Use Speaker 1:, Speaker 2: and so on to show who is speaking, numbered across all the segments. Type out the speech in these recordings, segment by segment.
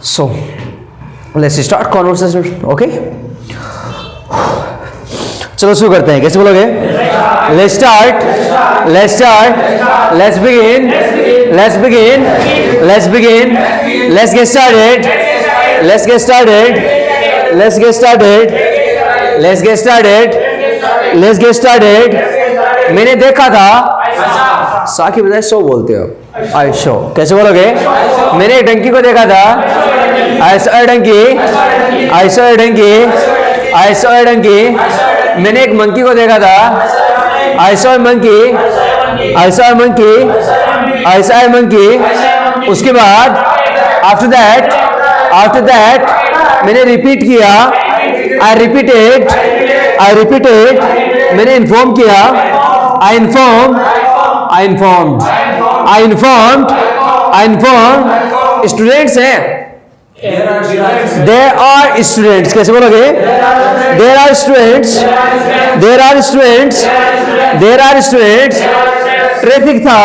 Speaker 1: So let's start conversation. Okay, चलो शुरू करते हैं. कैसे बोलोगे? Let's start. Let's begin. Let's get started. मैंने देखा था. सा की बजाय सो बोलते हो. I show. कैसे बोलोगे? मैंने एक डंकी को देखा था. I saw a donkey. मैंने एक मंकी को देखा था. I saw a monkey. उसके बाद आफ्टर दैट मैंने रिपीट किया. I repeated. मैंने इन्फॉर्म किया. I inform. स्टूडेंट्स हैं. There are students. कैसे बोलोगे? There are students. ट्रैफिक था.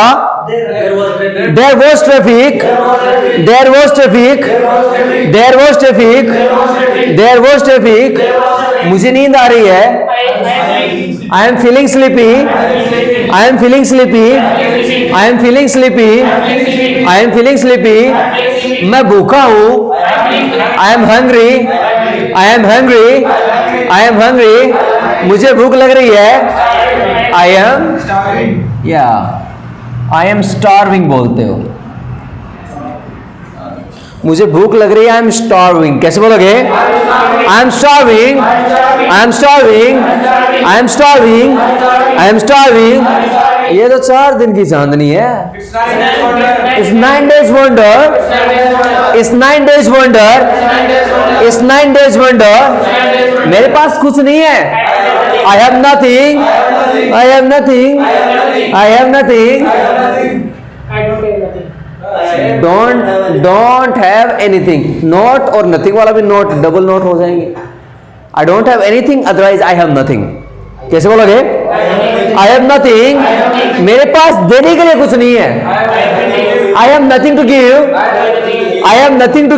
Speaker 1: There was traffic. मुझे नींद आ रही है. I am feeling sleepy. मैं भूखा हूँ. I am hungry. मुझे भूख लग रही है. I am starving बोलते हो. मुझे भूख लग रही है. I am starving. कैसे बोलोगे? I am starving. ये तो 4 दिन की चांदनी है. It's 9 days wonder. मेरे पास कुछ नहीं है. I have nothing. Don't have anything. Not और nothing वाला भी नोट डबल नोट हो जाएंगे. I don't have anything, otherwise I have nothing. कैसे बोलोगे? I have nothing. मेरे पास देने के लिए कुछ नहीं है. I have nothing to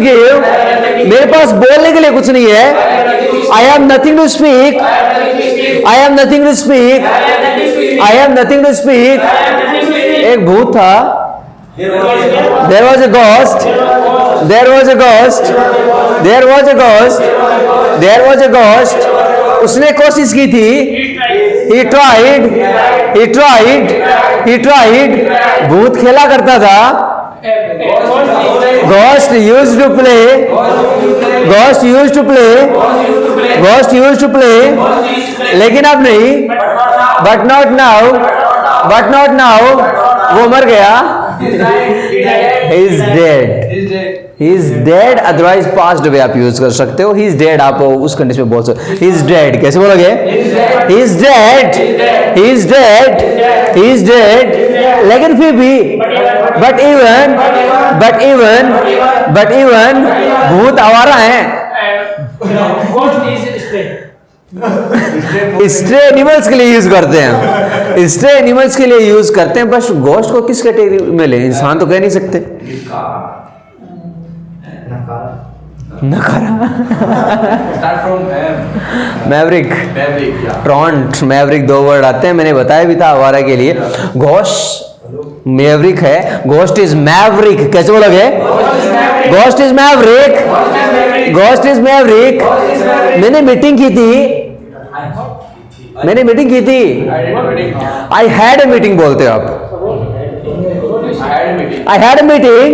Speaker 1: give. मेरे पास बोलने के लिए कुछ नहीं है. I have nothing to speak. एक भूत था. There was a ghost. उसने कोशिश की थी. He tried. भूत खेला करता था. Ghost used to play. लेकिन अब नहीं. But not now. वो मर गया. He is dead. Otherwise past away आप यूज कर सकते हो. He is dead आप उस कंडीशन में बोल सकते हो. He is dead. कैसे बोलोगे? He is dead. लेकिन फिर भी but even भूत आवारा है. स्ट्रे एनिमल्स के लिए यूज करते हैं. बस घोस्ट को किस कैटेगरी में ले? इंसान तो कह नहीं सकते. नकारा. मैवरिक. ट्रॉन्ट मैवरिक 2 वर्ड आते हैं. मैंने बताया भी था आवारा के लिए. घोस्ट मैवरिक है. Ghost is Maverick. कैसे बोलोगे? Ghost is Maverick. मैंने मीटिंग की थी. आई हैड ए मीटिंग बोलते हो आप. I had a meeting.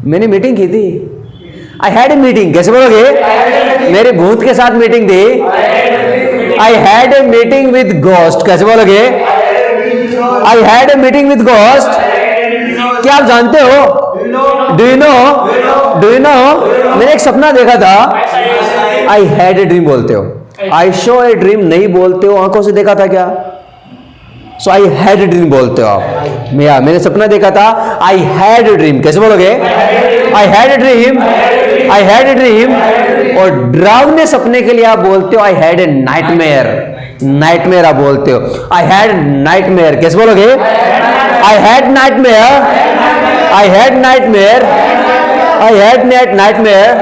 Speaker 1: मैंने मीटिंग की थी. I had a meeting. कैसे बोलोगे? मेरे भूत के साथ मीटिंग थी. I had a meeting with ghost. कैसे बोलोगे? I had a meeting with ghost. क्या आप जानते हो? Do you know? मैंने एक सपना देखा था. I had a dream बोलते हो. I saw a dream नहीं बोलते हो. आंखों से देखा था क्या? So I had a dream बोलते हो आप. मैंने सपना देखा था. I had a dream. कैसे बोलोगे? I had a dream. और डरावने सपने के लिए आप बोलते हो I had a nightmare आप बोलते हो. I had a nightmare. कैसे बोलोगे? I had nightmare. I had nightmare. I had nightmare.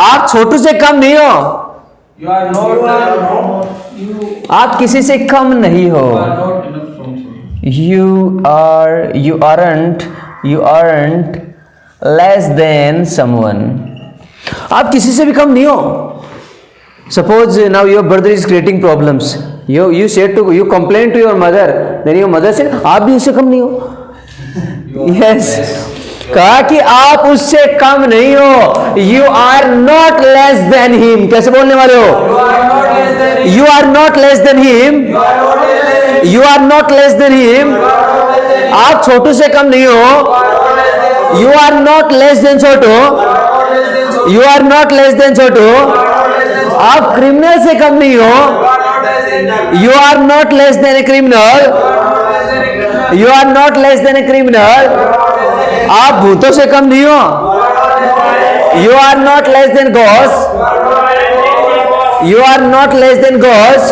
Speaker 1: आप छोटू से कम नहीं हो.
Speaker 2: You are not.
Speaker 1: आप किसी से कम नहीं हो.
Speaker 2: You are not enough from someone.
Speaker 1: You aren't less than someone. आप किसी से भी कम नहीं हो. Suppose now your brother is creating problems. You complain to your mother. Then your mother said, आप भी उससे कम नहीं हो. Yes. कहा कि आप उससे कम नहीं हो. You are not less than him. कैसे बोलने वाले हो? You are not less than him. You are not less than him. आप छोटू से कम नहीं हो. You are not less than Chhotu. You are not less than छोटू. आप क्रिमिनल से कम नहीं हो. You are not less than a criminal. You are not less than a criminal. आप भूतों से कम नहीं हो. You are not less than ghosts. You are not less than ghosts.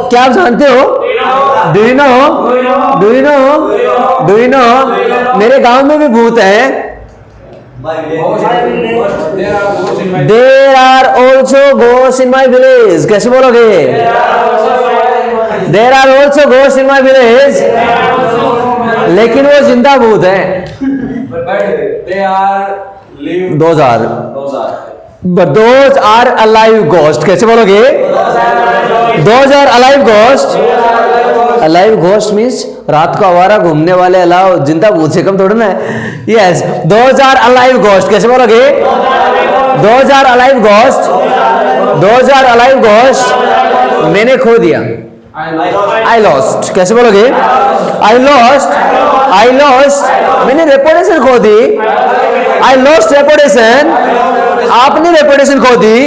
Speaker 1: क्या आप जानते हो? Do you know? Do you know? Do you know? मेरे गांव में भी भूत हैं. There are also ghosts in my village. कैसे बोलोगे? There are also ghosts in my village. लेकिन वो जिंदा भूत हैं.
Speaker 2: They are live.
Speaker 1: Those are alive ghosts. कैसे बोलोगे? Those are alive ghosts. Alive ghost means रात को आवारा घूमने वाले अलाव जिंदा भूत से कम थोड़ा ना है. Yes, those are alive ghosts. कैसे बोलोगे? Those are alive ghosts. Those are alive ghosts. मैंने खो दिया. I lost. कैसे बोलोगे? I lost. मैंने रेपुटेशन खो दी. I lost reputation. आपने रेपुटेशन खो दी.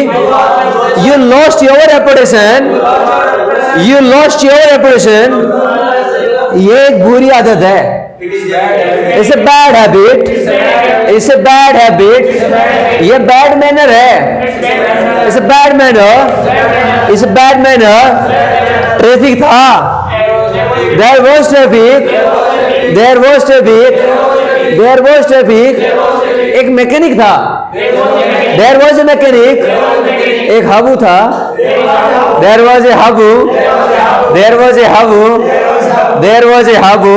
Speaker 1: You lost your reputation. You lost your reputation. ये एक बुरी आदत है. It's a bad habit. It's a bad habit. ये bad manner है. It's a bad manner. It's a bad manner. Traffic था. There was traffic. There was traffic. There was traffic. एक mechanic था. There was a mechanic. एक हाबू था. There was a हाबू. There was a हाबू. There was a हाबू.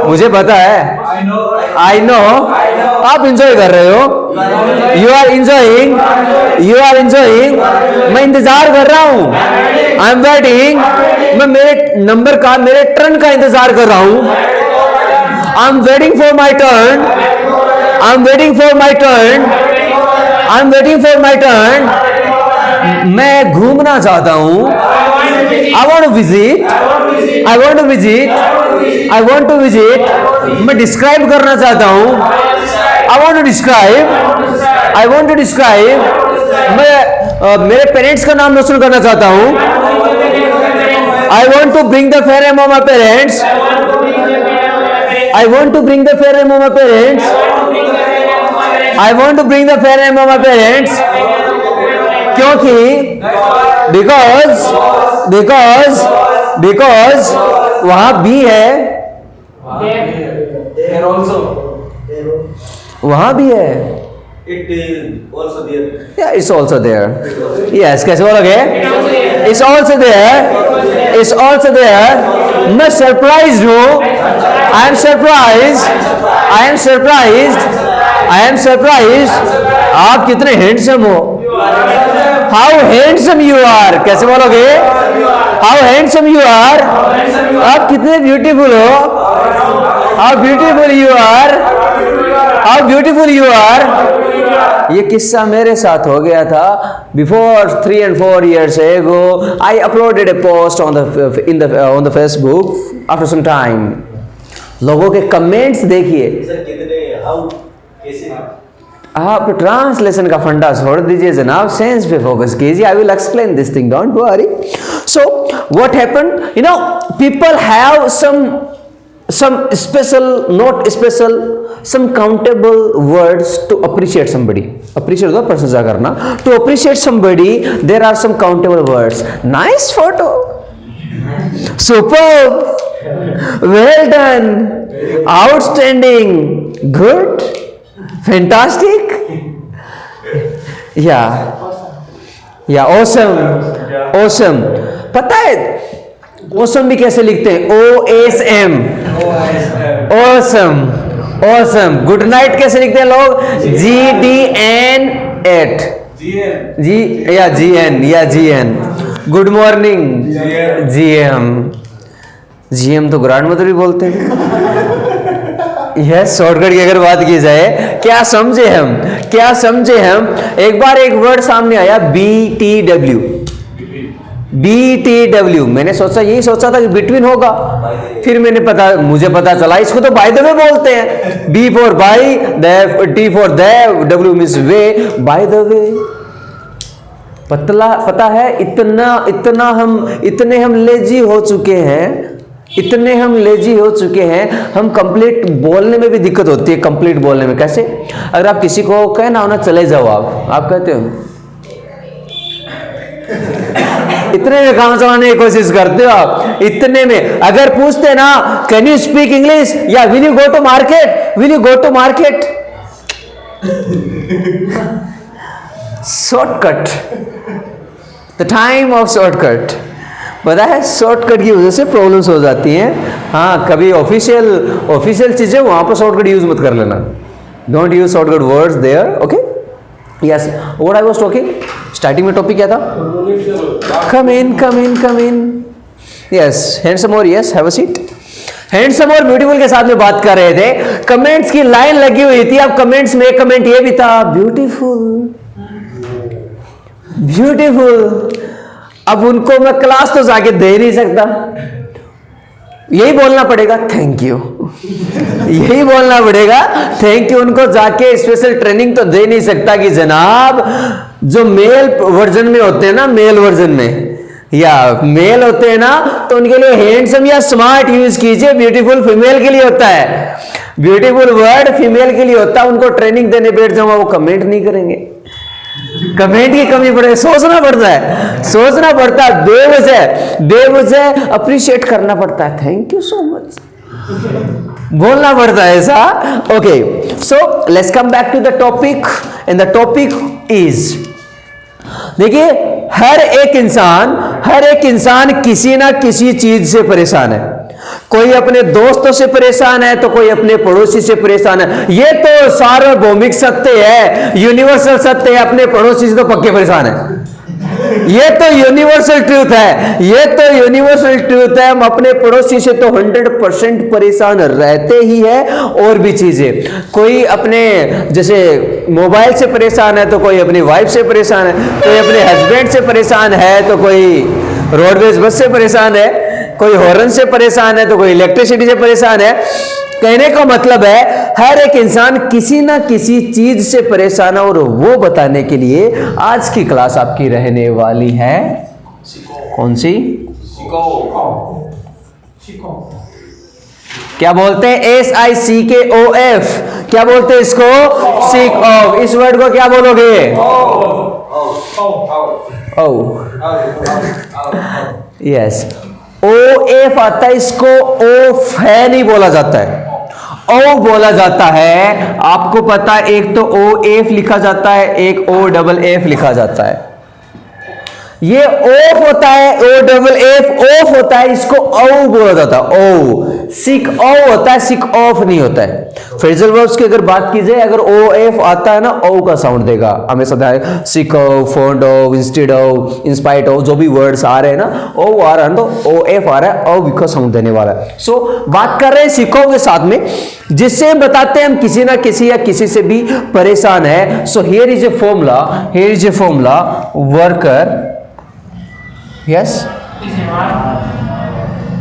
Speaker 1: मुझे पता है. I know. आप enjoy कर रहे हो. You are enjoying. You are enjoying. मैं इंतजार कर रहा हूँ. I am waiting. मैं मेरे नंबर का, मेरे टर्न का इंतजार कर रहा हूँ. I am waiting for my turn. I am waiting for my turn. I am waiting for my turn. मैं घूमना चाहता हूँ. I want to visit. I want to visit. I want to visit. मैं डिस्क्राइब करना चाहता हूँ. I want to describe. I want to describe. मैं मेरे पेरेंट्स का नाम रोशन करना चाहता हूँ. I want to bring the fair name of my parents. I want to bring the fair name of my parents. I want to bring the fair name of my parents. क्योंकि because वहाँ भी है.
Speaker 2: There also.
Speaker 1: वहाँ भी है.
Speaker 3: It is also there.
Speaker 1: Yeah, it's also there. Yes, कैसे बोलोगे? It's also there. It's also there. मैं सरप्राइज हूँ. I am surprised. I am surprised. I am surprised. आप कितने हैंडसम हो. How handsome you are. कैसे बोलोगे? How handsome you are. आप कितने ब्यूटीफुल हो. How beautiful you are. How beautiful you are. ये किस्सा मेरे साथ हो गया था. Before 3 and 4 years ago, I uploaded a post on the Facebook. After some time, लोगों के कमेंट्स देखिए.
Speaker 3: सर कितने हाउ कैसे
Speaker 1: आप ट्रांसलेशन का फंडा छोड़ दीजिए जनाब, सेंस पे फोकस कीजिए. I will explain this thing, don't worry. So what happened, you know, people have some special, not special, some countable words to appreciate somebody. Appreciate होता प्रशंसा करना. To appreciate somebody, there are some countable words. Nice photo. Superb. Well done, outstanding, good, fantastic, या awesome, awesome. पता है awesome भी कैसे लिखते हैं? OSM, awesome, awesome. Good night कैसे लिखते हैं लोग? GDN8, GN। Good morning, GM तो ग्रैंड मदर भी बोलते हैं। यस, शॉर्टकट की अगर बात की जाए, क्या समझे हम? एक बार एक वर्ड सामने आया, BTW। मैंने यही सोचा था कि बिटवीन होगा, फिर मुझे पता चला इसको तो बाय द वे बोलते हैं। B for by, T for the, W means way, by the way. पता है इतने हम लेजी हो चुके हैं, हम कंप्लीट बोलने में भी दिक्कत होती है। कंप्लीट बोलने में कैसे? अगर आप किसी को कहना हो ना चले जाओ, आप कहते हो, इतने में काम चलाने की कोशिश करते हो आप। इतने में अगर पूछते ना, कैन यू स्पीक इंग्लिश, या will you go to market, shortcut, the time of shortcut. पता है शॉर्टकट की वजह से प्रॉब्लम्स हो जाती हैं। हाँ, कभी ऑफिशियल चीजें वहां पर शॉर्टकट यूज मत कर लेना। Don't use shortcut words there, okay. Yes, what I was talking, starting में टॉपिक क्या था? Come in. यस, हैंडसम और, yes, have a seat. Handsome और ब्यूटीफुल के साथ में बात कर रहे थे। कमेंट्स की लाइन लगी हुई थी। अब कमेंट्स में एक कमेंट ये भी था, ब्यूटीफुल। अब उनको मैं क्लास तो जाके दे नहीं सकता, यही बोलना पड़ेगा थैंक यू। उनको जाके स्पेशल ट्रेनिंग तो दे नहीं सकता कि जनाब, जो मेल वर्जन में होते हैं ना, मेल होते हैं ना, तो उनके लिए हैंडसम या स्मार्ट यूज कीजिए। ब्यूटीफुल फीमेल के लिए होता है, ब्यूटीफुल वर्ड फीमेल के लिए होता है। उनको ट्रेनिंग देने बैठ जाऊंगा, वो कमेंट नहीं करेंगे। कमेंट की कमी पड़े, सोचना पड़ता है, बेवजह अप्रिशिएट करना पड़ता है, थैंक यू सो मच बोलना पड़ता है ऐसा। Okay, so let's come back to the topic, and the topic is, देखिए, हर एक इंसान किसी ना किसी चीज से परेशान है। कोई अपने दोस्तों से परेशान है, तो कोई अपने पड़ोसी से परेशान है। ये तो सार्वभौमिक सत्य है, यूनिवर्सल सत्य है। अपने पड़ोसी से तो पक्के परेशान है। ये तो यूनिवर्सल ट्रूथ है। हम अपने पड़ोसी से तो 100% परेशान रहते ही है। और भी चीजें, कोई अपने जैसे मोबाइल से परेशान है, तो कोई अपनी वाइफ से परेशान है, कोई अपने हस्बैंड से परेशान है, तो कोई रोडवेज बस से परेशान है, कोई हॉर्न से परेशान है, तो कोई इलेक्ट्रिसिटी से परेशान है। कहने का मतलब है हर एक इंसान किसी ना किसी चीज से परेशान है। और वो बताने के लिए आज की क्लास आपकी रहने वाली है, कौन सी? क्या बोलते हैं? SICKOF। क्या बोलते हैं इसको? Sick of. इस वर्ड को क्या बोलोगे? यस, OF आता है, इसको OF है नहीं बोला जाता है, O बोला जाता है। आपको पता है, एक तो OF लिखा जाता है, एक OFF लिखा जाता है। ये ऑफ होता है, OFF ऑफ होता है, इसको औ बोला जाता है, ओ। सिक औ होता है, सिक ऑफ नहीं होता है। फ्रेजल वर्ब्स की अगर बात की जाए, अगर OF आता है ना, O का साउंड देगा हमेशा। Sick of, fond of, instead of, in spite of, जो भी वर्ड्स आ रहे हैं ना, O आ रहा है, तो OF आ रहा है, O का साउंड देने वाला है। सो बात कर रहे हैं सिक ऑफ के साथ में, जिससे हम बताते हैं हम किसी ना किसी या किसी से भी परेशान है। So here is a formula, worker, yes,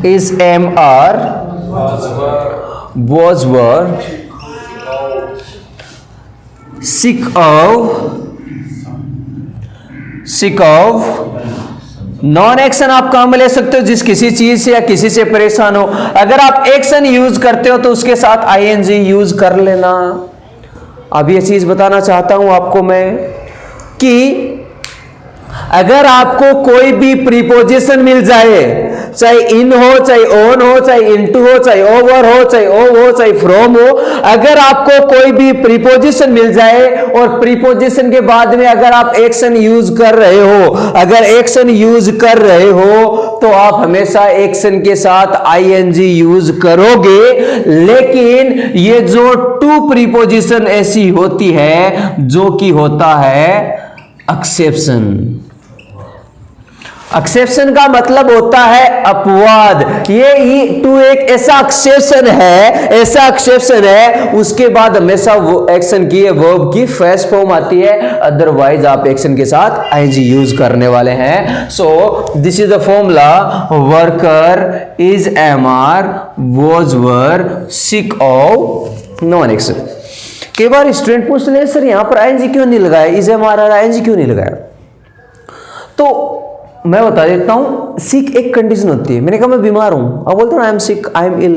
Speaker 1: is MR, was were, sick of, non action आप काम में ले सकते हो, जिस किसी चीज से या किसी से परेशान हो। अगर आप एक्शन यूज करते हो तो उसके साथ ING यूज कर लेना। अब ये चीज बताना चाहता हूं आपको मैं कि अगर आपको कोई भी प्रीपोजिशन मिल जाए चाहे इन हो, चाहे ऑन हो, चाहे इनटू हो, चाहे ओवर हो, चाहे ओ हो, चाहे फ्रॉम हो, अगर आपको कोई भी प्रीपोजिशन मिल जाए और प्रीपोजिशन के बाद में अगर आप एक्शन यूज कर रहे हो, अगर एक्शन यूज कर रहे हो तो आप हमेशा एक्शन के साथ आईएनजी यूज करोगे। लेकिन ये जो टू प्रीपोजिशन ऐसी होती है जो कि होता है एक्सेप्शन। एक्सेप्शन का मतलब होता है अपवाद। ये टू एक ऐसा एक्सेप्शन है, उसके बाद हमेशा वो एक्शन की वर्ब की फर्स्ट फॉर्म आती है, अदरवाइज आप एक्शन के साथ आईएनजी यूज करने वाले हैं। So this is the formula, worker is am are, was were, sick of, non action. कई बार स्टूडेंट पूछते हैं सर यहां पर आईएनजी क्यों नहीं लगाया, इज एमआर और आईएनजी क्यों नहीं लगाया? तो मैं बता देता हूं, सिक एक कंडीशन होती है। मैंने कहा मैं बीमार हूं, अब बोलते हो I am sick, I am ill,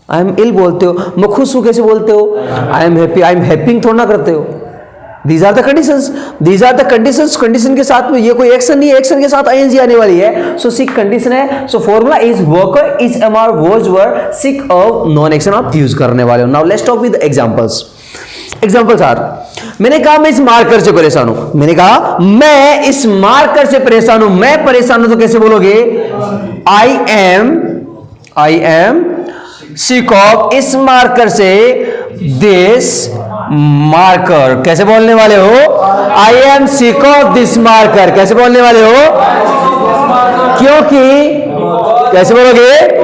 Speaker 1: I am ill बोलते हो। मैं खुश हूं कैसे बोलते हो? I am happy, I am happing थोड़ा ना करते हो। These are the conditions, these are the conditions. Condition के साथ में ये कोई एक्शन नहीं है, एक्शन के साथ आईएनजी आने वाली है। सो सिक कंडीशन है। So formula is worker is am are was were, sick of, non action आप यूज करने वाले हो। Now let's talk with examples. Examples are, मैंने कहा मैं इस मार्कर से परेशान हूं, मैंने कहा मैं इस मार्कर से परेशान हूं, मैं परेशान हूं तो कैसे बोलोगे? आई एम सिक ऑफ इस मार्कर से, दिस मार्कर। कैसे बोलने वाले हो? I am sick of this marker. कैसे बोलने वाले हो? क्योंकि, कैसे बोलोगे?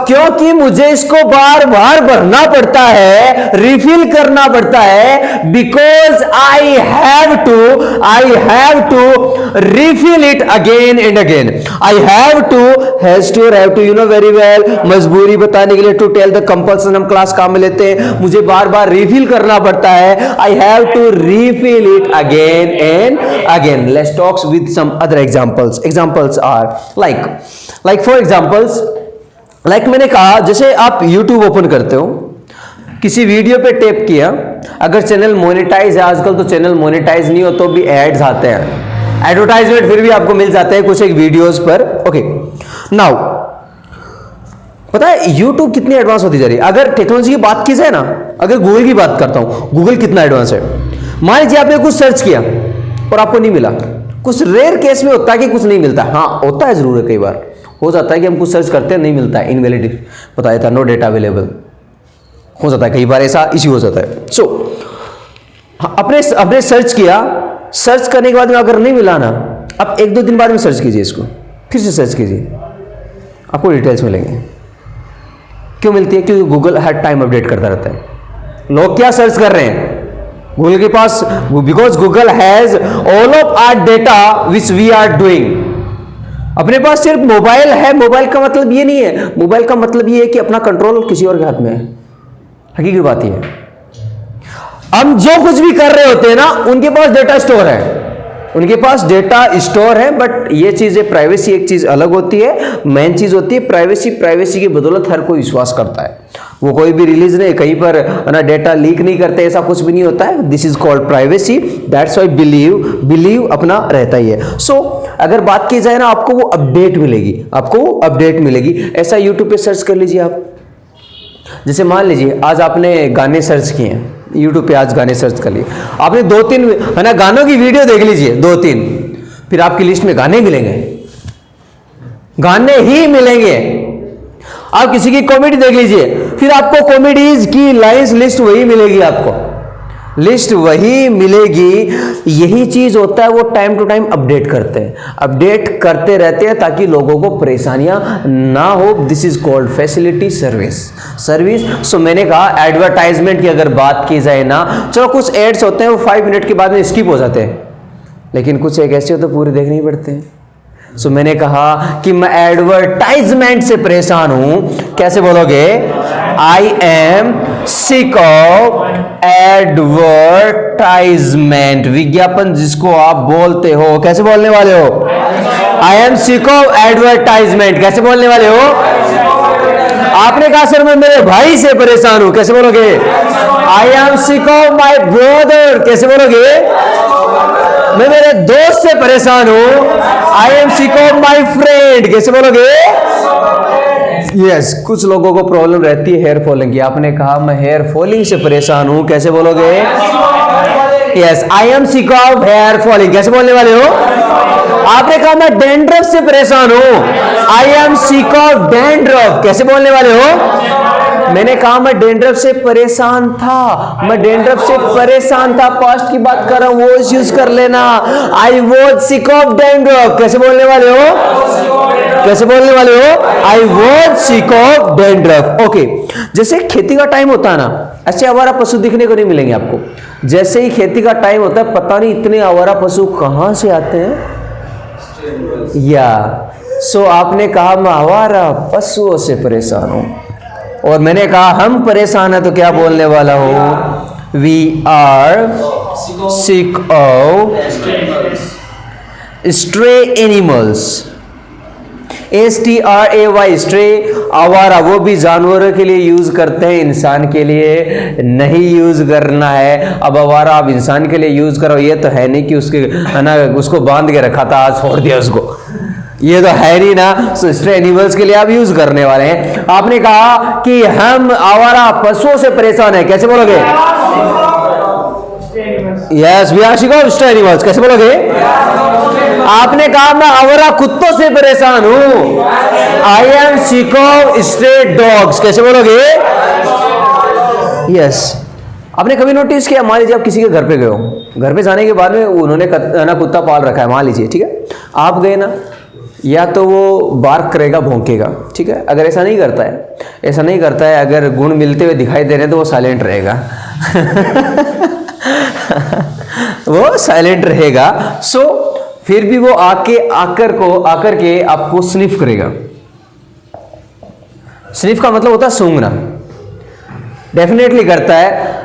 Speaker 1: क्योंकि मुझे इसको बार बार भरना पड़ता है, रिफिल करना पड़ता है, because I have to refill it again and again. I have to, you know very well, मजबूरी बताने के लिए, टू टेल द कंपल्सन हम क्लास काम में लेते हैं, मुझे बार बार रिफिल करना पड़ता है। I have to refill it again and again. Let's talk with some other examples. Examples are like for examples, like मैंने कहा जैसे आप YouTube ओपन करते हो, किसी वीडियो पे टैप किया, अगर चैनल मोनेटाइज है, आजकल तो चैनल मोनेटाइज नहीं हो तो भी एड्स आते हैं, एडवर्टाइजमेंट फिर भी आपको मिल जाते हैं कुछ एक वीडियोस पर। ओके, नाउ पता है YouTube कितनी एडवांस होती जा रही है। अगर टेक्नोलॉजी की बात की जाए ना, अगर गूगल की बात करता हूं, गूगल कितना एडवांस है। मान लीजिए आपने कुछ सर्च किया और आपको नहीं मिला, कुछ रेयर केस में होता है कि कुछ नहीं मिलता, हाँ होता है जरूर है, कई बार हो जाता है कि हम कुछ सर्च करते हैं नहीं मिलता है, इनवैलिड बता देता है, नो डेटा अवेलेबल, हो जाता है कई बार ऐसा इश्यू हो जाता है। सो अपने सर्च किया, सर्च करने के बाद में अगर नहीं मिला ना, अब 1-2 दिन बाद में सर्च कीजिए इसको, फिर से सर्च कीजिए, आपको डिटेल्स मिलेंगे। क्यों मिलती है? क्योंकि गूगल हर टाइम अपडेट करता रहता है। लोग क्या सर्च कर रहे हैं गूगल के पास, because Google has all of our data which we are doing. अपने पास सिर्फ मोबाइल है, मोबाइल का मतलब ये नहीं है, मोबाइल का मतलब ये है कि अपना कंट्रोल किसी और के हाथ में है। हकीकत बात ये है, हम जो कुछ भी कर रहे होते हैं ना, उनके पास डेटा स्टोर है, उनके पास डेटा स्टोर है। बट ये चीजें, प्राइवेसी एक चीज अलग होती है, मेन चीज होती है प्राइवेसी। प्राइवेसी की बदौलत हर कोई विश्वास करता है, वो कोई भी रिलीज नहीं, कहीं पर ना डेटा लीक नहीं करते, ऐसा कुछ भी नहीं होता है। This is called privacy, that's why believe अपना रहता ही है। सो अगर बात की जाए ना, आपको वो अपडेट मिलेगी, आपको वो अपडेट मिलेगी। ऐसा यूट्यूब पे सर्च कर लीजिए आप, जैसे मान लीजिए आज आपने गाने सर्च किए हैं यूट्यूब पे, आज गाने सर्च कर लिए आपने, 2-3 है ना गानों की वीडियो देख लीजिए, 2-3, फिर आपकी लिस्ट में गाने मिलेंगे, गाने ही मिलेंगे। आप किसी की कॉमेडी देख लीजिए, फिर आपको कॉमेडीज की लाइंस लिस्ट वही मिलेगी, आपको लिस्ट वही मिलेगी। यही चीज होता है, वो टाइम टू टाइम अपडेट करते हैं, अपडेट करते रहते हैं ताकि लोगों को परेशानियां ना हो। This is called facility service. So मैंने कहा एडवर्टाइजमेंट की अगर बात की जाए ना, चलो कुछ एड्स होते हैं वो 5 मिनट के बाद में स्किप हो जाते हैं, लेकिन कुछ एक ऐसे होते पूरे देखने ही पड़ते हैं। सो मैंने कहा कि मैं एडवर्टाइजमेंट से परेशान हूं। कैसे बोलोगे? I am sick of advertisement, विज्ञापन जिसको आप बोलते हो। कैसे बोलने वाले हो? I am sick of advertisement. कैसे बोलने वाले हो? आपने कहा सर मैं मेरे भाई से परेशान हूं। कैसे बोलोगे? I am sick of my brother. कैसे बोलोगे? मैं मेरे दोस्त से परेशान हूं। आई am sick of my friend. कैसे बोलोगे? यस, कुछ लोगों को प्रॉब्लम रहती है हेयर फॉलिंग की। आपने कहा मैं हेयर फॉलिंग से परेशान हूं। कैसे बोलोगे? Yes, I am sick of hair falling. कैसे बोलने वाले हो? आपने कहा मैं डैंड्रफ से परेशान हूं। आई एम सिक ऑफ डैंड्रफ। कैसे बोलने वाले हो? मैंने कहा मैं डैंड्रफ से परेशान था। मैं डैंड्रफ से परेशान था, पास्ट की बात कर रहा हूं, वो यूज कर लेना। I was sick of dandruff. कैसे बोलने वाले हो? कैसे बोलने वाले हो? I was sick of dandruff. Okay, जैसे खेती का टाइम होता है ना, ऐसे आवारा पशु दिखने को नहीं मिलेंगे आपको। जैसे ही खेती का टाइम होता है, पता नहीं इतने आवारा पशु कहां से आते हैं। या सो आपने कहा मैं आवारा पशुओं से परेशान हूं, और मैंने कहा हम परेशान हैं, तो क्या बोलने वाला हो? We are sick of stray animals. STRAY, stray, आवारा, वो भी जानवरों के लिए यूज करते हैं, इंसान के लिए नहीं यूज करना है। अब आवारा आप इंसान के लिए यूज करो, ये तो है नहीं कि उसके है ना, उसको बांध के रखा था, आज छोड़ दिया उसको, ये तो है नहीं ना। सो स्ट्रे एनिमल्स के लिए आप यूज करने वाले हैं। आपने कहा कि हम आवारा पशुओं से परेशान है। कैसे बोलोगे? Yes, we are sick of stray animals. कैसे बोलोगे? आपने कहा मैं आवारा कुत्तों से परेशान हूं। आई am sick of stray dogs. कैसे बोलोगे? यस, आपने कभी नोटिस किया, मान लीजिए आप किसी के घर पे गए हो, घर पे जाने के बाद में उन्होंने ना कुत्ता पाल रखा है, मान लीजिए, ठीक है, आप गए ना, या तो वो बार्क करेगा, भौंकेगा, ठीक है। अगर ऐसा नहीं करता है, ऐसा नहीं करता है, अगर गुण मिलते हुए दिखाई दे रहे हैं, तो वो साइलेंट रहेगा। वो साइलेंट रहेगा। सो फिर भी वो आकर के आपको स्निफ करेगा। स्निफ का मतलब होता है सूंघना, डेफिनेटली करता है।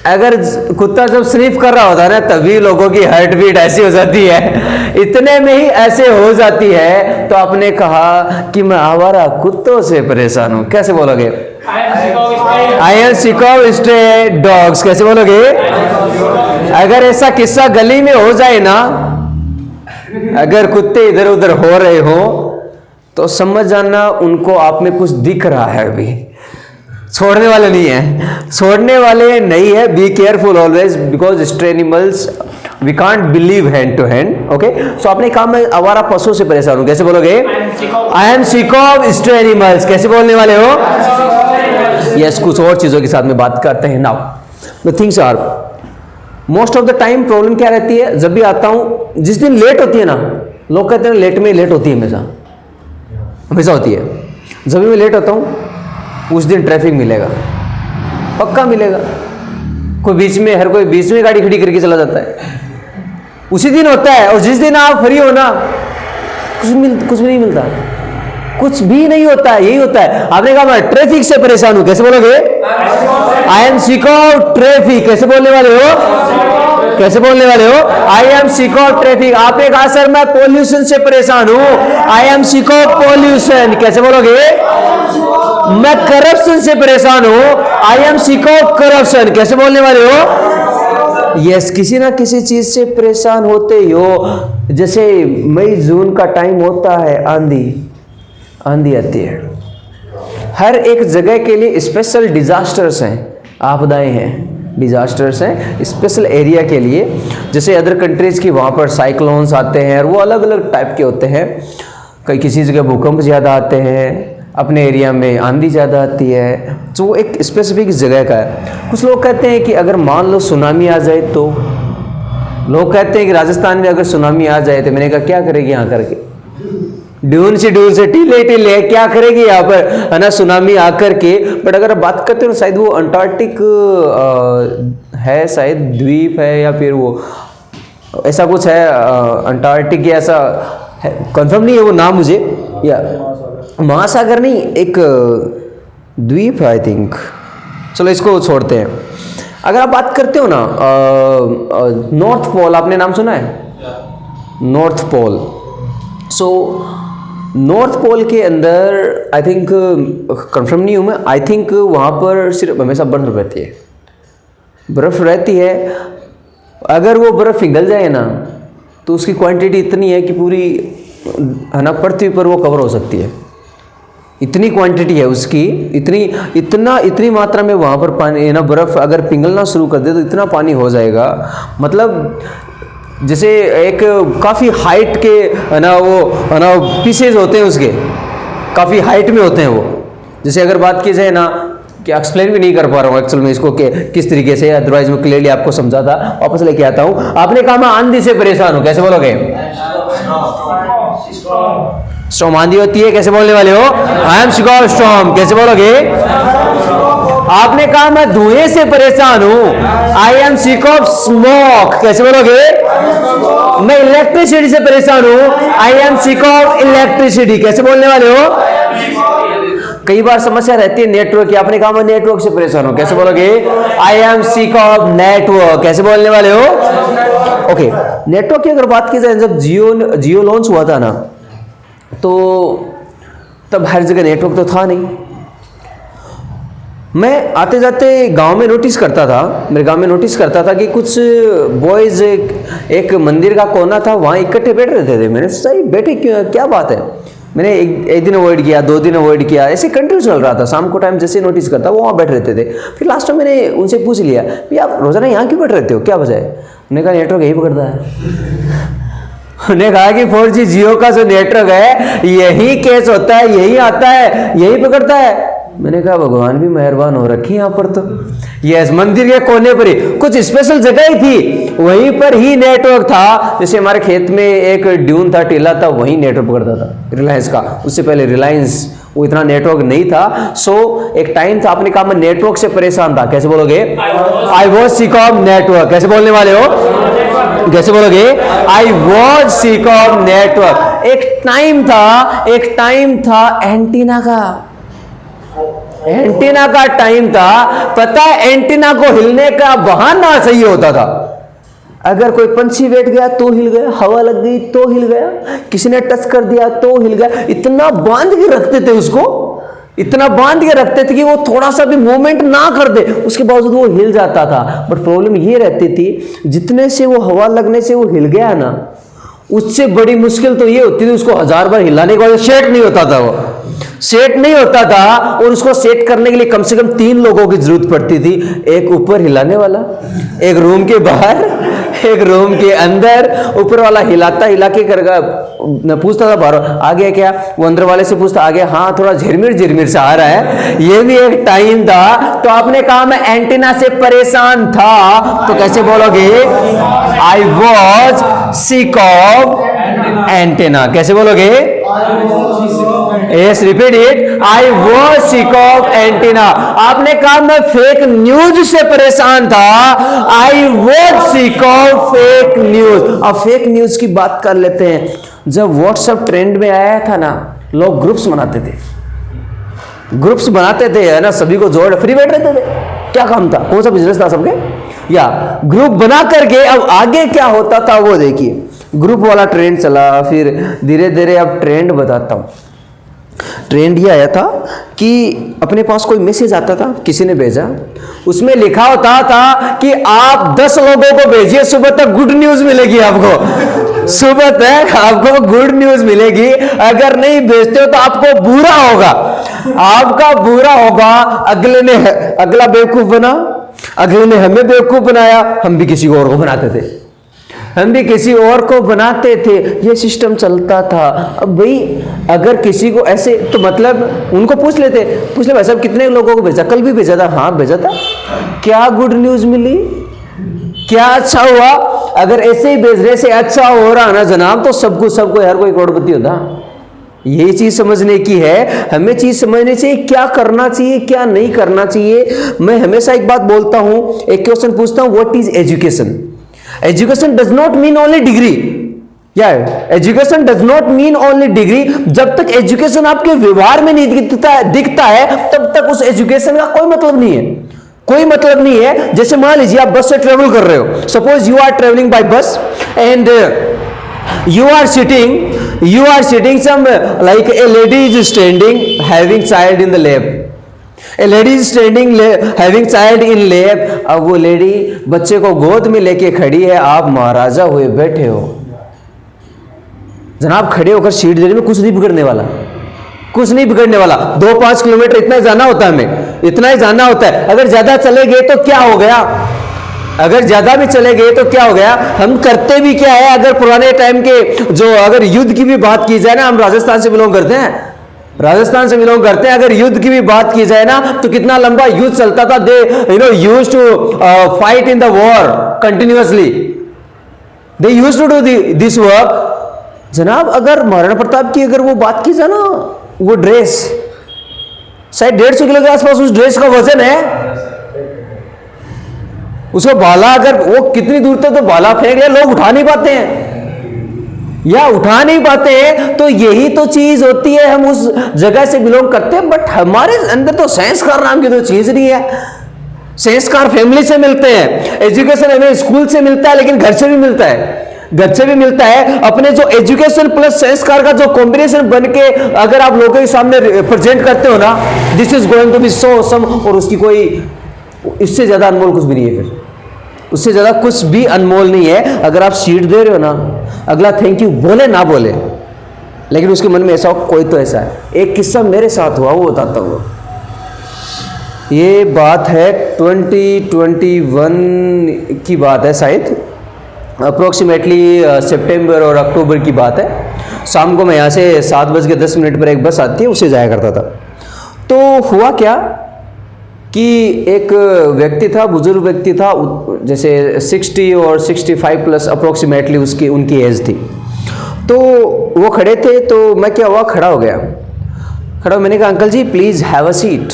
Speaker 1: अगर कुत्ता जब स्निफ कर रहा होता है ना, तभी लोगों की हार्ट बीट ऐसी हो जाती है, इतने में ही ऐसे हो जाती है। तो आपने कहा कि मैं आवारा कुत्तों से परेशान हूं। कैसे बोलोगे? I am sick of stray dogs. कैसे बोलोगे? अगर ऐसा किस्सा गली में हो जाए ना, अगर कुत्ते इधर उधर हो रहे हो, तो समझ जाना उनको आप में कुछ दिख रहा है। अभी छोड़ने वाले नहीं है, छोड़ने वाले नहीं है। Be careful always, because stray animals we can't believe hand to hand. Okay, so आपने कहा मैं आवारा पशुओं से परेशान हूं। कैसे बोलोगे? I am sick of stray animals. कैसे बोलने वाले हो? यस, कुछ और चीजों के साथ में बात करते हैं। Now the things are, most of the time problem क्या रहती है, जब भी आता हूं, जिस दिन लेट होती है ना, लोग कहते हैं लेट में लेट होती है, हमेशा हमेशा होती है। जब भी मैं लेट होता हूं, उस दिन ट्रैफिक मिलेगा, पक्का मिलेगा। कोई बीच में, हर कोई बीच में गाड़ी खड़ी करके चला जाता है, उसी दिन होता है। और जिस दिन आप फ्री हो ना, कुछ भी नहीं मिलता, कुछ भी नहीं होता है, यही होता है। आपने कहा मैं ट्रैफिक से परेशान हूं। कैसे बोलोगे? I am sick of traffic. कैसे बोलने वाले हो? कैसे बोलने वाले हो? I am sick of traffic. आपने कहा सर मैं पॉल्यूशन से परेशान हूं। आई एम सिक ऑफ पॉल्यूशन। कैसे बोलोगे? मैं करप्शन से परेशान हूं। आई एम सिक ऑफ करप्शन। कैसे बोलने वाले हो? यस, किसी ना किसी चीज से परेशान होते ही हो। जैसे मई जून का टाइम होता है, आंधी आती है, हर एक जगह के लिए स्पेशल डिजास्टर्स हैं, आपदाएं हैं, डिजास्टर्स हैं स्पेशल एरिया के लिए। जैसे अदर कंट्रीज की, वहाँ पर साइक्लोन्स आते हैं, और वो अलग अलग टाइप के होते हैं। कई किसी जगह भूकंप ज़्यादा आते हैं, अपने एरिया में आंधी ज़्यादा आती है, तो वो एक स्पेसिफिक जगह का है। कुछ लोग कहते हैं कि अगर मान लो सुनामी आ जाए, तो लोग कहते हैं कि राजस्थान में अगर सुनामी आ जाए, तो मैंने कहा क्या करेगी यहाँ करके, ड्यून से टीले क्या करेगी यहाँ पर, है ना, सुनामी आकर के। बट अगर बात करते हो, शायद वो अंटार्कटिक है, शायद द्वीप है, या फिर वो ऐसा कुछ है, अंटार्कटिक या ऐसा है, कंफर्म नहीं है वो नाम मुझे, या महासागर नहीं, एक द्वीप है आई थिंक। चलो इसको छोड़ते हैं। अगर आप बात करते हो ना, नॉर्थ पोल, आपने नाम सुना है? North pole. So north pole के अंदर आई थिंक, कंफर्म नहीं हूँ मैं, आई थिंक वहाँ पर सिर्फ हमेशा बर्फ रहती है, बर्फ़ रहती है। अगर वो बर्फ़ पिघल जाए ना, तो उसकी क्वांटिटी इतनी है कि पूरी है ना पृथ्वी पर वो कवर हो सकती है। इतनी क्वांटिटी है उसकी, इतनी मात्रा में वहाँ पर पानी ना बर्फ़ अगर पिघलना शुरू कर दे तो इतना पानी हो जाएगा। मतलब जैसे एक काफ़ी हाइट के है ना पीसेज होते हैं उसके, काफ़ी हाइट में होते हैं वो। जैसे अगर बात की जाए ना कि एक्सप्लेन भी नहीं कर पा रहा हूँ एक्चुअल में इसको कि किस तरीके से, अदरवाइज मैं क्लियरली आपको समझाता, वापस लेके आता हूँ। आपने कहा मैं आंधी से परेशान हूँ, कैसे बोलोगे? स्टॉर्म आंधी होती है, कैसे बोलने वाले हो? I am sick of storm, कैसे बोलोगे? आपने कहा मैं धुएं से परेशान हूं, आई एम सिक ऑफ स्मोक, कैसे बोलोगे? मैं इलेक्ट्रिसिटी से परेशान हूं, आई एम सिक ऑफ इलेक्ट्रिसिटी, कैसे बोलने वाले हो? कई बार समस्या रहती है नेटवर्क की, आपने कहा मैं नेटवर्क से परेशान हूं, कैसे बोलोगे? I am sick of network, कैसे बोलने वाले हो? ओके, नेटवर्क की अगर बात की जाए, जब जियो लॉन्च हुआ था ना, तो तब हर जगह नेटवर्क तो था नहीं। मैं आते जाते गांव में नोटिस करता था, मेरे गांव में नोटिस करता था कि कुछ बॉयज एक मंदिर का कोना था, वहाँ इकट्ठे बैठ रहते थे। मैंने सोचा बैठे क्यों, क्या बात है? मैंने एक दिन अवॉइड किया, 2 दिन अवॉइड किया, ऐसे कंटिन्यू चल रहा था। शाम को टाइम जैसे नोटिस करता वो वहाँ बैठ रहते थे। फिर लास्ट में मैंने उनसे पूछ लिया कि आप रोजाना यहाँ क्यों बैठ रहते हो, क्या वजह है? उन्होंने कहा नेटवर्क यही पकड़ता है। उन्होंने कहा कि 4G जियो का जो नेटवर्क है यही केस होता है, यही आता है, यही पकड़ता है। मैंने कहा भगवान भी मेहरबान हो रखी यहाँ पर, तो यस मंदिर के कोने पर ही कुछ स्पेशल जगह ही थी, वहीं पर ही नेटवर्क था। जैसे हमारे खेत में एक ड्यून था, टीला था, वहीं नेटवर्क पकड़ता था रिलायंस का। उससे पहले रिलायंस वो इतना नेटवर्क नहीं था। सो एक टाइम था, आपने कहा मैं नेटवर्क से परेशान था, कैसे बोलोगे? I was sick of network, कैसे बोलने वाले हो? कैसे बोलोगे? I was sick of network. एक टाइम था एंटीना का टाइम था। पता है एंटीना को हिलने का बहाना सही होता था। अगर कोई पंछी बैठ गया तो हिल गया, हवा लग गई तो हिल गया, किसी ने टच कर दिया तो हिल गया। इतना बांध के रखते थे उसको, इतना बांध के रखते थे कि वो थोड़ा सा भी मूवमेंट ना कर दे, उसके बावजूद वो हिल जाता था। बट प्रॉब्लम ये रहती थी, जितने से वो हवा लगने से वो हिल गया ना, उससे बड़ी मुश्किल तो ये होती थी उसको 1000 बार हिलाने के बाद सेट नहीं होता था, वो सेट नहीं होता था। और उसको सेट करने के लिए कम से कम 3 लोगों की जरूरत पड़ती थी। एक ऊपर हिलाने वाला, एक रूम के बाहर, एक रूम के अंदर। ऊपर वाला हिला के करगा, पूछता था बाहर आ गया क्या, वो अंदर वाले से पूछता आ गया, हाँ थोड़ा झिरमिर सा आ रहा है। ये भी एक टाइम था। तो आपने कहा मैं एंटीना से परेशान था, तो कैसे बोलोगे? I was sick of antenna, कैसे बोलोगे? Yes, repeat it, I was sick of antenna. आपने कहा मैं फेक न्यूज से परेशान था, I was sick of fake news. अब फेक न्यूज की बात कर लेते हैं। जब व्हाट्सएप ट्रेंड में आया था ना, लोग ग्रुप्स बनाते थे, है ना, सभी को जोड़ फ्री बैठ रहते थे। क्या काम था, कौन सा बिजनेस था सबके, या ग्रुप बना करके। अब आगे क्या होता था वो देखिए, ग्रुप वाला ट्रेंड चला, फिर धीरे धीरे अब ट्रेंड बताता हूं। ट्रेंड ये आया था कि अपने पास कोई मैसेज आता था, किसी ने भेजा, उसमें लिखा होता था कि आप 10 लोगों को भेजिए, सुबह तक गुड न्यूज मिलेगी आपको, सुबह तक आपको गुड न्यूज मिलेगी। अगर नहीं भेजते हो तो आपको बुरा होगा, आपका बुरा होगा। अगला बेवकूफ बना, अगले ने हमें बेवकूफ बनाया, हम भी किसी और को बनाते थे, ये सिस्टम चलता था। अब भाई अगर किसी को ऐसे, तो मतलब उनको पूछ ले भाई साहब कितने लोगों को भेजा, कल भी भेजा था, हाँ भेजा था, क्या गुड न्यूज मिली, क्या अच्छा हुआ? अगर ऐसे ही भेजने से अच्छा हो रहा ना जनाब, तो सबको हर कोई करोड़पति होता। यही चीज समझने की है, हमें चीज समझनी चाहिए, क्या करना चाहिए क्या नहीं करना चाहिए। मैं हमेशा एक बात बोलता हूं, एक क्वेश्चन पूछता हूं, what is education? Education does not mean only degree, या education does not mean only degree. जब तक एजुकेशन आपके व्यवहार में नहीं दिखता है तब तक उस एजुकेशन का कोई मतलब नहीं है। जैसे मान लीजिए आप बस से ट्रेवल कर रहे हो, suppose you are travelling by bus and you are sitting some, like a lady is standing having child in the lap, a lady is standing having child in lap। अब वो लेडी बच्चे को गोद में लेके खड़ी है, आप महाराजा हुए बैठे हो, जनाब खड़े होकर सीट देने में कुछ नहीं बिगड़ने वाला, कुछ नहीं बिगड़ने वाला। 2-5 किलोमीटर इतना जाना होता है, हमें इतना ही जाना होता है। अगर ज्यादा चले गए तो क्या हो गया, अगर ज्यादा भी चले गए तो क्या हो गया। हम करते भी क्या है, अगर पुराने टाइम के जो अगर युद्ध की भी बात की जाए ना, हम राजस्थान से बिलोंग करते हैं, राजस्थान से बिलोंग करते हैं। अगर युद्ध की भी बात की जाए ना तो कितना लंबा युद्ध चलता था। They used to fight in the war continuously, they used to do this work. जनाब अगर महाराणा प्रताप की अगर वो बात की जाए ना, वो ड्रेस शायद 150 किलो के आसपास उस ड्रेस का वजन है। उसको भाला अगर वो कितनी दूर तक तो भाला फेंक ले, लोग उठा नहीं पाते हैं या उठा नहीं पाते हैं। तो यही तो चीज होती है, हम उस जगह से बिलोंग करते हैं, बट हमारे अंदर तो संस्कार नाम की तो चीज नहीं है। संस्कार फैमिली से मिलते हैं, एजुकेशन हमें स्कूल से मिलता है, लेकिन घर से भी मिलता है, घर से भी मिलता है। अपने जो एजुकेशन प्लस संस्कार का जो कॉम्बिनेशन बन के अगर आप लोगों के सामने प्रेजेंट करते हो ना, this is going to be so awesome. और उसकी कोई इससे ज्यादा अनमोल कुछ भी नहीं है, फिर उससे ज्यादा कुछ भी अनमोल नहीं है। अगर आप सीट दे रहे हो ना, अगला थैंक यू बोले ना बोले, लेकिन उसके मन में ऐसा हो, कोई तो ऐसा है। एक किस्सा मेरे साथ हुआ, वो बताता हूँ। ये बात है 2021 की बात है, शायद अप्रोक्सीमेटली सितंबर और अक्टूबर की बात है। शाम को मैं यहाँ से 7:10 पर एक बस आती है, उससे जाया करता था। तो हुआ क्या कि एक व्यक्ति था, बुजुर्ग व्यक्ति था, जैसे 60 और 65 प्लस अप्रोक्सीमेटली उसकी उनकी एज थी। तो वो खड़े थे, तो मैं क्या हुआ, खड़ा हो गया। खड़ा, मैंने कहा uncle ji please have a seat.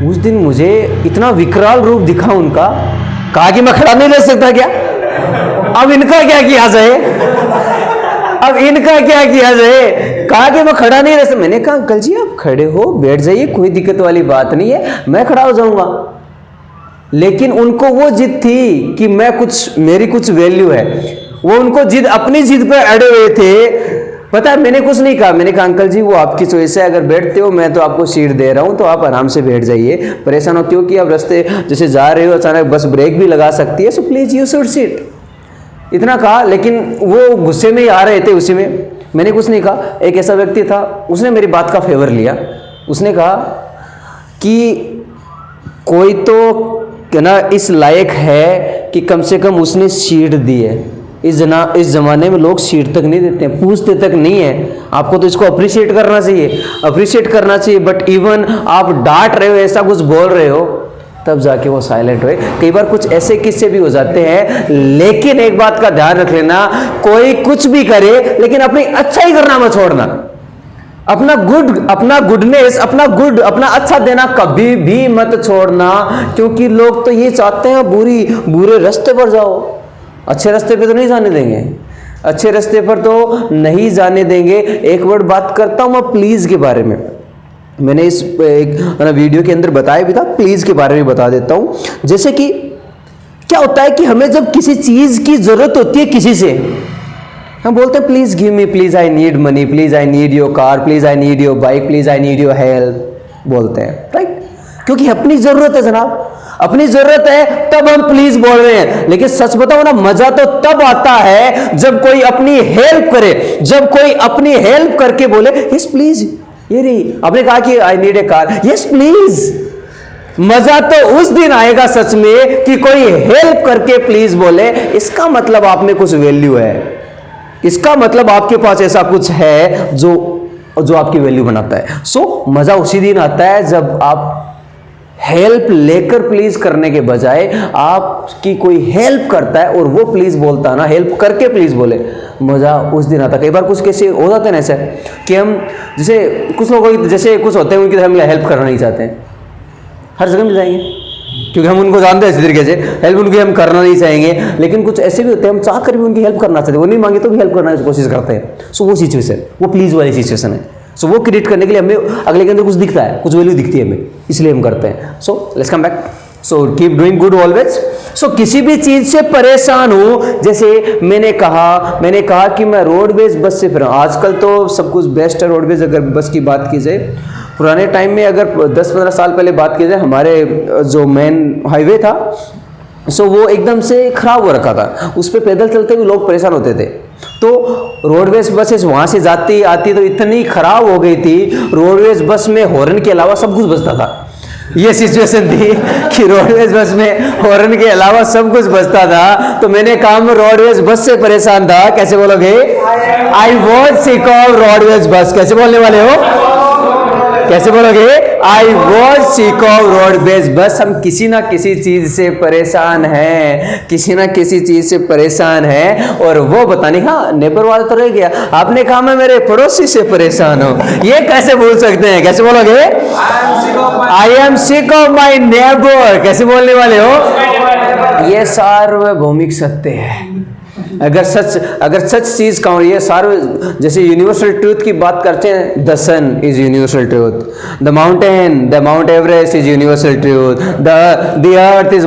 Speaker 1: उस दिन मुझे इतना विकराल रूप दिखा उनका, कहा कि मैं खड़ा नहीं रह सकता क्या, अब इनका क्या किया जाए, अब इनका क्या किया जाए। कहा कि मैं खड़ा नहीं रह सकता। मैंने कहा अंकल जी आप खड़े हो, बैठ जाइए, कोई दिक्कत वाली बात नहीं है, मैं खड़ा हो जाऊंगा। लेकिन उनको वो जिद थी कि मैं कुछ, मेरी कुछ वैल्यू है, वो उनको जिद, अपनी जिद पे अड़े हुए थे। पता है मैंने कुछ नहीं कहा, मैंने कहा अंकल जी वो आपकी चॉइस है, अगर बैठते हो मैं तो आपको सीट दे रहा हूँ, तो आप आराम से बैठ जाइए। परेशान होती हो कि आप रास्ते जैसे जा रहे हो, अचानक बस ब्रेक भी लगा सकती है, so please you should seat, इतना कहा। लेकिन वो गुस्से में ही आ रहे थे उसी में, मैंने कुछ नहीं कहा। एक ऐसा व्यक्ति था, उसने मेरी बात का फेवर लिया। उसने कहा कि कोई तो ना इस लायक है कि कम से कम उसने सीट दी है। इस ज़माने में लोग सीट तक नहीं देते हैं, पूछते तक नहीं है। आपको तो इसको अप्रिशिएट करना चाहिए, अप्रिशिएट करना चाहिए। बट इवन आप डांट रहे हो, ऐसा कुछ बोल रहे हो, तब जाके वो साइलेंट हुए। कई बार कुछ ऐसे किस्से भी हो जाते हैं। लेकिन एक बात का ध्यान रख लेना, कोई कुछ भी करे लेकिन अपनी अच्छाई करना मत छोड़ना। अपना गुडनेस, अपना अच्छा देना कभी भी मत छोड़ना, क्योंकि लोग तो ये चाहते हैं बुरे रास्ते पर जाओ, अच्छे रास्ते पे तो नहीं जाने देंगे, अच्छे रास्ते पर तो नहीं जाने देंगे। एक वर्ड बात करता हूँ मैं प्लीज के बारे में, मैंने इस एक वीडियो के अंदर बताया भी था, प्लीज के बारे में बता देता हूँ। जैसे कि क्या होता है कि हमें जब किसी चीज की जरूरत होती है किसी से, हम बोलते हैं please give me, please I need money, please I need your car, please I need your bike, please I need your help, बोलते हैं, राइट? क्योंकि अपनी जरूरत है जनाब, अपनी जरूरत है तब हम प्लीज बोल रहे हैं। लेकिन सच बताओ ना, मजा तो तब आता है जब कोई अपनी हेल्प करे, जब कोई अपनी हेल्प करके बोले यस प्लीज। ये नहीं, आपने कहा कि I need a car, yes please. मजा तो उस दिन आएगा सच में कि कोई हेल्प करके प्लीज बोले, इसका मतलब आप में कुछ वैल्यू है, इसका मतलब आपके पास ऐसा कुछ है जो आपकी वैल्यू बनाता है। सो मजा उसी दिन आता है जब आप हेल्प लेकर प्लीज करने के बजाय आपकी कोई हेल्प करता है और वो प्लीज बोलता है ना, हेल्प करके प्लीज बोले, मजा उस दिन आता है। कई बार कुछ कैसे हो जाते हैं ना ऐसे कि हम, जैसे कुछ लोग जैसे कुछ होते हैं उनकी हम हेल्प करना नहीं चाहते हैं, हर जगह मिल जाएंगे क्योंकि हम उनको जानते हैं इसी तरीके से, हेल्प उनकी हम करना नहीं चाहेंगे। लेकिन कुछ ऐसे भी होते हैं हम चाह कर भी उनकी हेल्प करना चाहते हैं, वो नहीं मांगे तो भी हेल्प करने की कोशिश करते हैं। सो वो सिचुएशन, वो प्लीज वाली सिचुएशन है। सो वो क्रिएट करने के लिए हमें अगले के अंदर कुछ दिखता है, कुछ वैल्यू दिखती है हमें, इसलिए हम करते हैं। So let's come back, so keep doing good always. So किसी भी चीज से परेशान हो, जैसे मैंने कहा कि मैं रोडवेज बस से फिर, आजकल तो सब कुछ बेस्ट है रोडवेज। अगर बस की बात की जाए, पुराने टाइम में अगर 10-15 साल पहले बात की जाए, हमारे जो मेन हाईवे था, सो वो एकदम से खराब हो रखा था, उस पर पैदल चलते हुए लोग परेशान होते थे। तो रोडवेज बसेस वहाँ से जाती आती तो इतनी खराब हो गई थी, रोडवेज बस में हॉर्न के अलावा सब कुछ बजता था। ये सिचुएशन थी कि रोडवेज बस में हॉर्न के अलावा सब कुछ बजता था। तो मैंने कहा मैं रोडवेज बस से परेशान था। कैसे बोलोगे? I was sick of roadways bus. कैसे बोलने वाले हो? कैसे बोलोगे? I was sick of roadways bus. हम किसी ना किसी चीज से परेशान हैं, किसी ना किसी चीज से परेशान हैं। और वो बताने का नेबर वाला तो रह गया, आपने कहा मैं मेरे पड़ोसी से परेशान हूं। ये कैसे बोल सकते हैं? कैसे बोलोगे? I am sick of my neighbour. कैसे बोलने वाले हो? ये सार्वभौमिक सत्य है। अगर सच चीज का ये सारे, जैसे यूनिवर्सल ट्रूथ की बात करते हैं, the sun is universal truth, the Mount Everest is universal truth, the earth is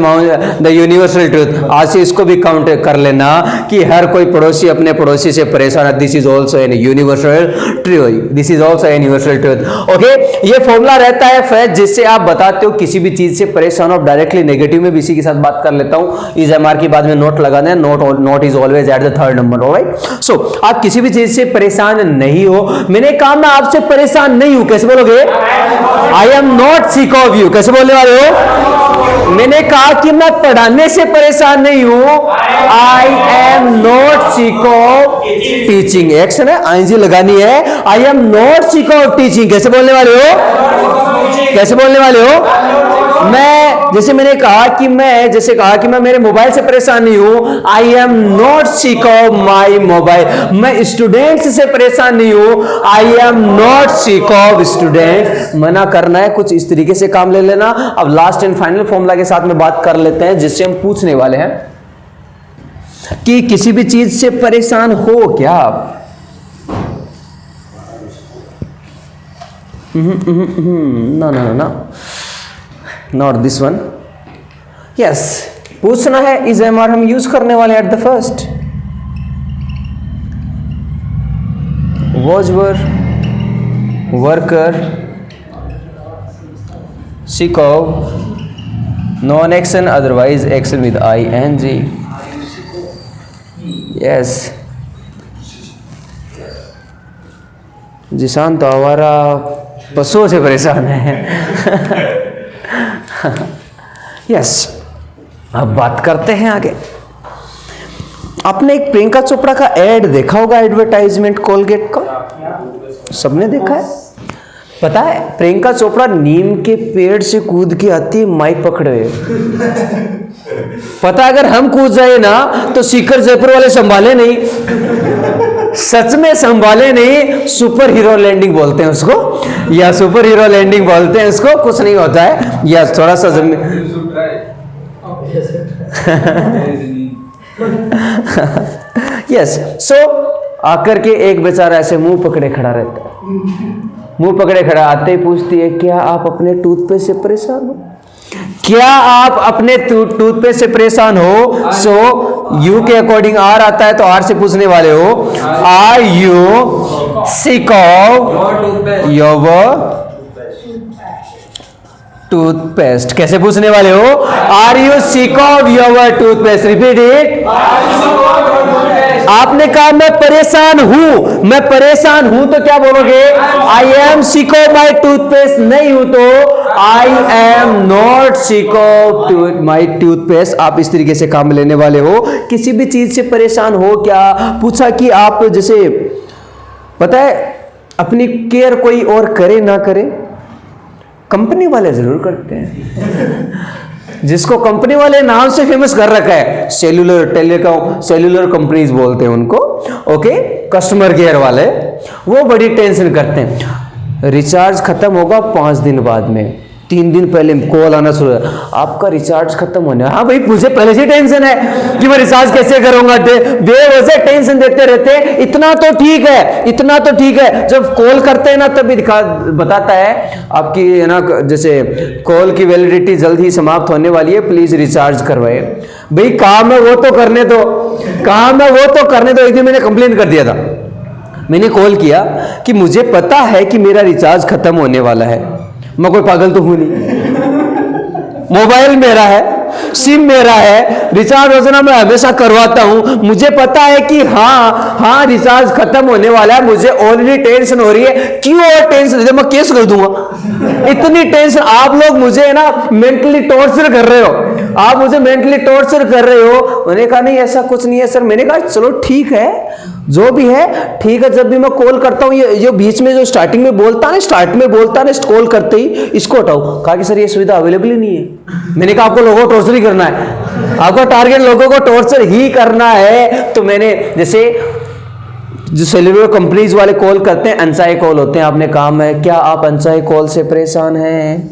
Speaker 1: the universal truth. आज से इसको भी काउंट कर लेना कि हर कोई पड़ोसी अपने पड़ोसी से परेशान है। This is also an universal truth, this is also an universal truth. Okay, ये फॉर्मूला रहता है फ्रेंड्स, जिससे आप बताते हो किसी भी चीज से परेशान हो। डायरेक्टली नेगेटिव में भी इसी के साथ बात कर लेता हूं। इस एमआर की बाद में नोट लगा दें, note is always at the third number. Alright, so आप किसी भी चीज से परेशान नहीं हो। मैंने कहा मैं आपसे परेशान नहीं हूं। कैसे बोलोगे? I am not sick of you. कैसे बोलने वाले हो? मैंने कहा कि मैं पढ़ाने से परेशान नहीं हूं। आई am not sick of teaching. Action है, आईएनजी लगानी है। आई am not sick of teaching. कैसे बोलने वाले हो? कैसे बोलने वाले हो? मैंने कहा कि मैं मेरे मोबाइल से परेशान नहीं हूं। आई am not sick of my mobile. मैं स्टूडेंट्स से परेशान नहीं हूं। आई am not sick of student. मना करना है, कुछ इस तरीके से काम ले लेना। अब लास्ट एंड फाइनल फॉर्मूला के साथ में बात कर लेते हैं, जिससे हम पूछने वाले हैं कि किसी भी चीज से परेशान हो क्या आप? ना नॉट दिस वन। यस, पूछना है। इज एमआर हम यूज करने वाले at the first. Was were, worker, sick of, non action otherwise action with ING. Yes, जिसान तो हमारा पशुओं से परेशान है। यस, अब बात करते हैं आगे। आपने एक प्रियंका चोपड़ा का एड देखा होगा, एडवर्टाइजमेंट कोलगेट का, सबने देखा है। पता है प्रियंका चोपड़ा नीम के पेड़ से कूद के आती है माइक पकड़े। पता है अगर हम कूद जाए ना तो सीकर जयपुर वाले संभाले नहीं, सच में संभाले नहीं। सुपर हीरो लैंडिंग बोलते हैं उसको, या सुपर हीरो लैंडिंग बोलते हैं उसको। कुछ नहीं होता है, या थोड़ा सा यस। सो आकर के एक बेचारा ऐसे मुंह पकड़े खड़ा रहता है। मुंह पकड़े खड़ा आते ही पूछती है, क्या आप अपने टूथपेस्ट से परेशान हो? क्या आप अपने टूथपेस्ट से परेशान हो? सो यू के अकॉर्डिंग आर आता है, तो आर से पूछने वाले हो, are you sick of your toothpaste? कैसे पूछने वाले हो? Are you sick of your toothpaste? Repeat it. आपने कहा मैं परेशान हूं, मैं परेशान हूं, तो क्या बोलोगे? I am sick of my toothpaste. नहीं हूं तो I am not sick of my toothpaste. आप इस तरीके से काम लेने वाले हो। किसी भी चीज से परेशान हो क्या? पूछा कि आप, जैसे पता है अपनी केयर कोई और करे ना करे, कंपनी वाले जरूर करते हैं। जिसको कंपनी वाले नाम से फेमस कर रखा है, सेल्यूलर टेलीकॉम, सेल्यूलर कंपनीज बोलते हैं उनको। ओके, कस्टमर केयर वाले, वो बड़ी टेंशन करते हैं। रिचार्ज खत्म होगा 5 दिन बाद में, 3 दिन पहले कॉल आना शुरू है, आपका रिचार्ज खत्म होने। हाँ भाई, मुझे पहले से टेंशन है कि मैं रिचार्ज कैसे करूंगा। बेवजह टेंशन देते रहते हैं। इतना तो ठीक है, इतना तो ठीक है। जब कॉल करते हैं ना तभी बताता है आपकी है ना, जैसे कॉल की वैलिडिटी जल्द ही समाप्त होने वाली है, प्लीज रिचार्ज करवाए। भाई काम है वो तो करने दो, काम है वो तो करने दो। एक दिन मैंने कंप्लेन कर दिया था, मैंने कॉल किया कि मुझे पता है कि मेरा रिचार्ज खत्म होने वाला है, मैं कोई पागल तो हूं नहीं, मोबाइल मेरा है, सिम मेरा है, रिचार्ज योजना मैं हमेशा करवाता हूं, मुझे पता है कि हाँ रिचार्ज खत्म होने वाला है, मुझे ऑलरेडी टेंशन हो रही है, क्यों और टेंशन, मैं केस कर दूंगा। इतनी टेंशन, आप लोग मुझे ना मेंटली टॉर्चर कर रहे हो, आप मुझे मेंटली टॉर्चर कर रहे हो। मैंने कहा नहीं ऐसा कुछ नहीं है सर। मैंने कहा चलो ठीक है, जो भी है ठीक है। जब भी मैं कॉल करता हूँ, ये बीच में जो स्टार्टिंग में बोलता है, स्टार्ट में बोलता है कॉल करते ही, इसको हटाओ। कहा कि सर ये सुविधा अवेलेबल ही नहीं है। मैंने कहा आपको लोगों को टॉर्चर ही करना है, आपको टारगेट लोगों को टॉर्चर ही करना है। तो मैंने जैसे जो सेल्युलर कंपनीज वाले कॉल करते हैं, अनचाहे कॉल होते हैं, आपने काम है, क्या आप अनचाहे कॉल से परेशान हैं?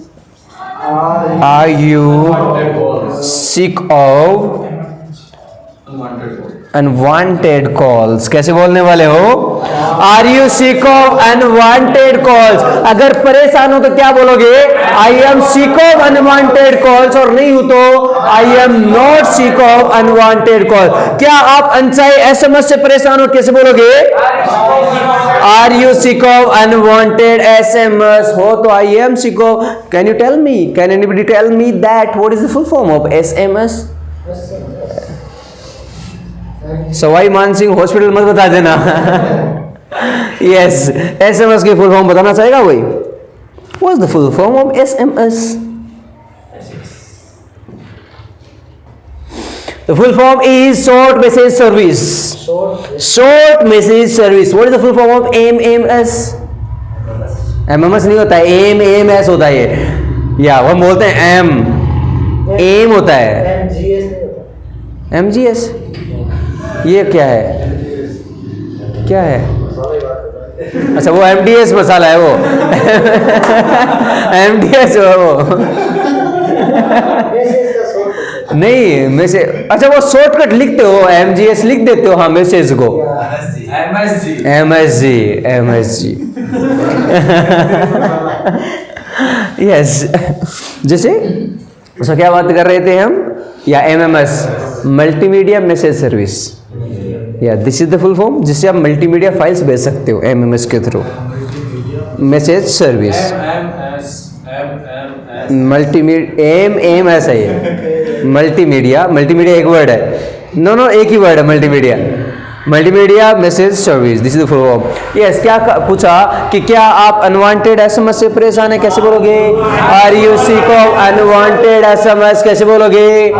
Speaker 1: Are you sick of unwanted calls? कैसे बोलने वाले हो? Are you sick of unwanted calls? अगर परेशान हो तो क्या बोलोगे? I am sick of unwanted calls. और नहीं हो तो I am not sick of unwanted call. क्या आप अनचाहे एसएमएस से परेशान हो? कैसे बोलोगे? Are you sick of unwanted SMS? हो तो I am sick of. Can you tell me, can anybody tell me that what is the full form of SMS? Sawai Mansingh hospital मत बता देना। यस, एसएमएस की फुल फॉर्म बताना चाहेगा कोई? What is the full form of SMS? The full form is short message service. Short message service. What is the full form of MMS? MMS नहीं होता है, MMS होता है ये। या वो बोलते हैं M, एम होता है। MGS ये क्या है? क्या है? अच्छा वो MDS मसाला है वो। MDS वो नहीं मैसेज। अच्छा वो शॉर्टकट लिखते हो, MGS लिख देते हो हाँ मैसेज को। MSG yes. जैसे उसका क्या बात कर रहे थे हम? या MMS, मल्टीमीडिया मैसेज सर्विस। या this is the full form, जिससे आप मल्टीमीडिया फाइल्स भेज सकते हो MMS के थ्रू। मैसेज सर्विस MMS है ये। मल्टीमीडिया एक वर्ड है, नो एक ही वर्ड है multimedia message service. This is the full form. Yes, क्या पूछा कि क्या आप अनवांटेड एसएमएस से परेशान है? कैसे बोलोगे? Are you sick of unwanted SMS? कैसे बोलोगे?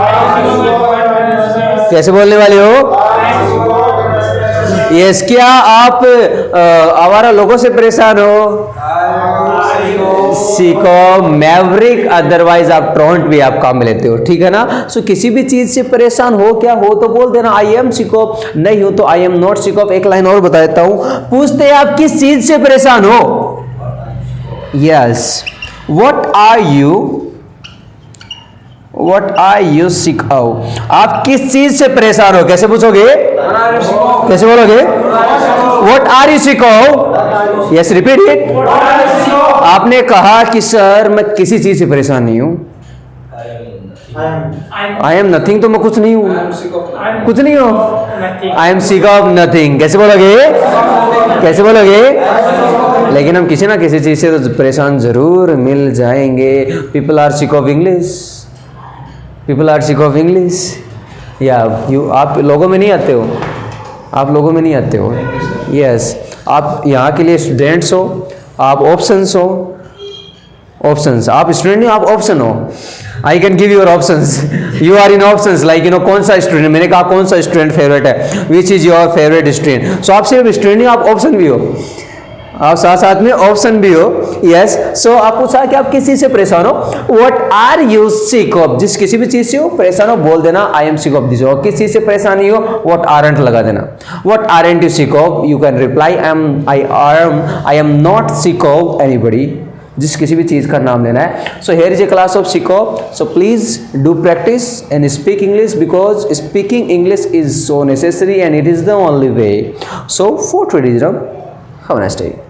Speaker 1: कैसे बोलने वाले हो? यस, क्या आप आवारा लोगों से परेशान हो? सीको मैवरिक, अदरवाइज आप ट्रोंट भी आप काम में लेते हो, ठीक है ना। सो किसी भी चीज से परेशान हो, क्या हो तो बोल देना आई एम सिक ऑफ, नहीं हो तो I am not sick of. एक लाइन और बता देता हूं, पूछते हैं आप किस चीज से परेशान हो? Yes, what are you sick of? आप किस चीज से परेशान हो? कैसे पूछोगे? कैसे बोलोगे? What are you sick of? Yes, repeat it. आपने कहा कि सर मैं किसी चीज से परेशान नहीं हूं। आई एम नथिंग, तो मैं कुछ नहीं हूं, कुछ नहीं हूं। आई एम सिक ऑफ नथिंग। कैसे बोलोगे? कैसे बोलोगे? लेकिन हम किसी ना किसी चीज से तो परेशान जरूर मिल जाएंगे। People are sick of English, people are sick of English. या आप लोगों में नहीं आते हो, आप लोगों में नहीं आते हो। यस, आप यहाँ के लिए स्टूडेंट्स हो, आप ऑप्शंस हो। ऑप्शंस, आप स्टूडेंट नहीं, आप ऑप्शन हो। I can give your options, you are in options. Like you know कौन सा स्टूडेंट, मैंने कहा कौन सा स्टूडेंट फेवरेट है, which is your favourite student. So आप सिर्फ स्टूडेंट नहीं, आप ऑप्शन भी हो, आप साथ साथ में ऑप्शन भी हो। यस, सो आप पूछा कि आप किस चीज से परेशान हो? What are you sick of? जिस किसी भी चीज से हो परेशान हो बोल देना आई एम सिक ऑफ दिस। और किस चीज से परेशानी हो? व्हाट आरंट लगा देना। What aren't you sick of? You can reply I am not sick of anybody. जिस किसी भी चीज का नाम लेना है। So here is a class of sick of. So please do practice and speak English, because speaking English is so necessary and it is the only way. So for today, have a nice day.